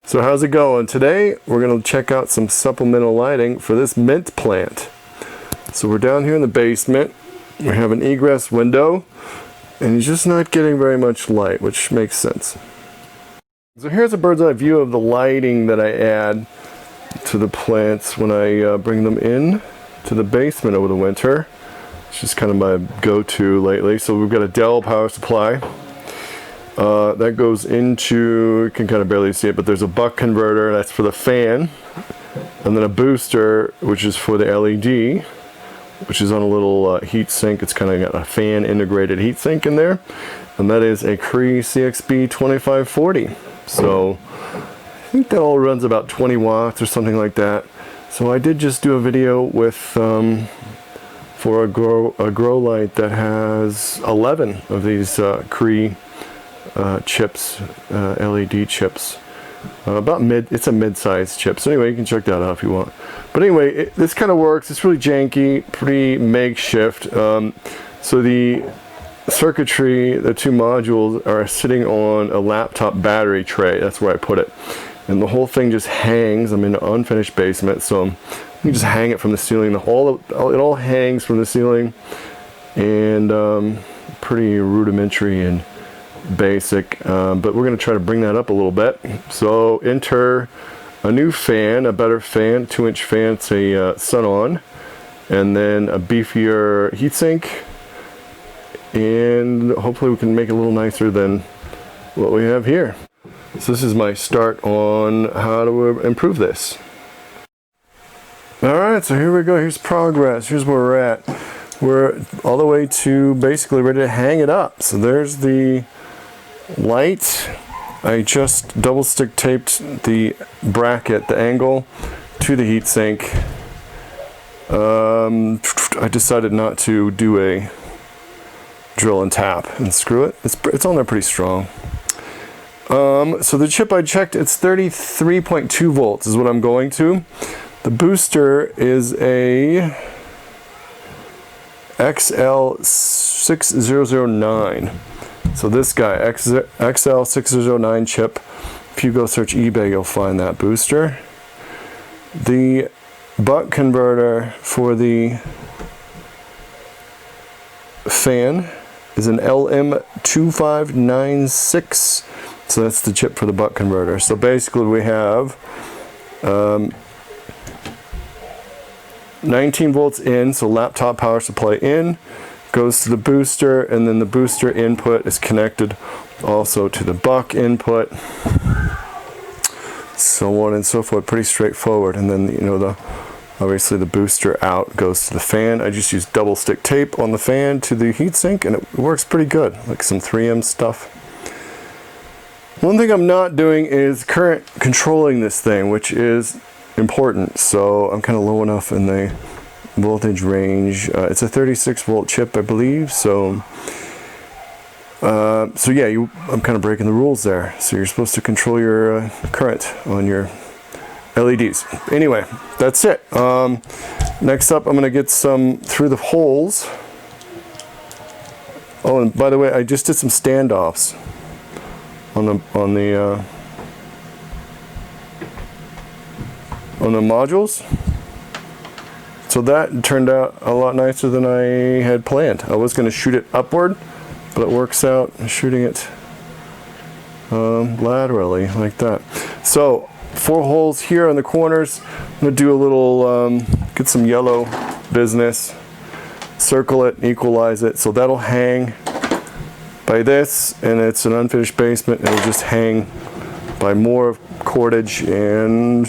So how's it going? Today we're going to check out some supplemental lighting for this mint plant. So we're down here in the basement. We have an egress window and he's just not getting very much light, which makes sense. So here's a bird's eye view of the lighting that I add to the plants when I bring them in to the basement over the winter. It's just kind of my go-to lately. So we've got a Dell power supply. That goes into, you can kind of barely see it, but there's a buck converter, that's for the fan. And then a booster, which is for the LED, which is on a little heat sink. It's kind of got a fan integrated heat sink in there. And that is a Cree CXB 2540. So I think that all runs about 20 watts or something like that. So I did just do a video with, for a grow light that has 11 of these Cree chips, LED chips. It's a mid-sized chip. So anyway, you can check that out if you want. But anyway, this kind of works. It's really janky, pretty makeshift. So the circuitry, the two modules are sitting on a laptop battery tray. That's where I put it. And the whole thing just hangs. I'm in an unfinished basement, so you just hang it from the ceiling. It all hangs from the ceiling, and pretty rudimentary and basic, but we're going to try to bring that up a little bit. So enter a new fan, a better fan, 2-inch fan. It's a sun-on, and then a beefier heatsink, and hopefully we can make it a little nicer than what we have here. So this is my start on how to improve this. Alright, so here we go. Here's progress. Here's where we're at. We're all the way to basically ready to hang it up. So there's the light. I just double stick taped the bracket, the angle, to the heatsink. I decided not to do a drill and tap and screw it. It's on there pretty strong. So the chip I checked, it's 33.2 volts is what I'm going to. The booster is a XL6009. So this guy, XL6009 chip, if you go search eBay, you'll find that booster. The buck converter for the fan is an LM2596. So that's the chip for the buck converter. So basically we have 19 volts in, so laptop power supply in, goes to the booster, and then the booster input is connected also to the buck input, so on and so forth. Pretty straightforward. And then, you know, obviously the booster out goes to the fan. I just use double stick tape on the fan to the heatsink, and it works pretty good, like some 3M stuff. One thing I'm not doing is current controlling this thing, which is important. So I'm kind of low enough in the voltage range. It's a 36 volt chip, I believe. So yeah, I'm kind of breaking the rules there. So you're supposed to control your current on your LEDs. Anyway, that's it. Next up, I'm going to get some through the holes. Oh, and by the way, I just did some standoffs on the modules. So that turned out a lot nicer than I had planned. I was going to shoot it upward, but it works out shooting it laterally like that. So 4 holes here on the corners. I'm going to do a little, get some yellow business, circle it, equalize it. So that'll hang by this, and it's an unfinished basement. It'll just hang by more cordage, and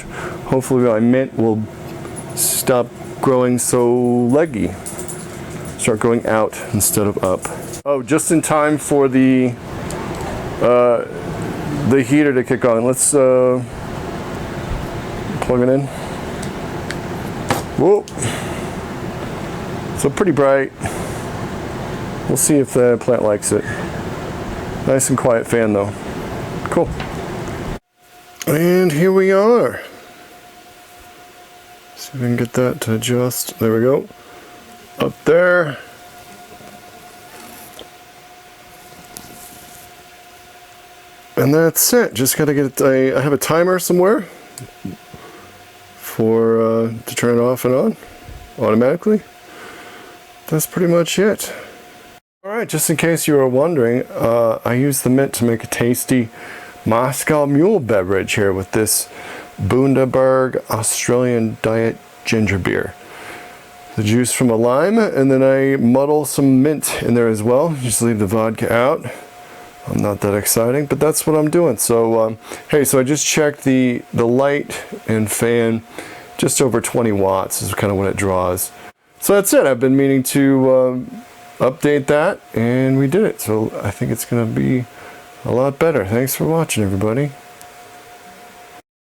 hopefully my mint will stop growing so leggy. Start growing out instead of up. Oh, just in time for the heater to kick on. Let's plug it in. Whoa! So pretty bright. We'll see if the plant likes it. Nice and quiet fan though. Cool. And here we are. See if we can get that to adjust. There we go. Up there. And that's it. Just gotta get it. I have a timer somewhere for to turn it off and on automatically. That's pretty much it. Alright, just in case you were wondering, I use the mint to make a tasty Moscow Mule beverage here with this Bundaberg Australian Diet Ginger Beer. The juice from a lime, and then I muddle some mint in there as well. Just leave the vodka out. Not that exciting, but that's what I'm doing. So, hey, so I just checked the light and fan, just over 20 watts is kind of what it draws. So that's it. I've been meaning to update that, and we did it. So I think it's going to be a lot better. Thanks for watching, everybody.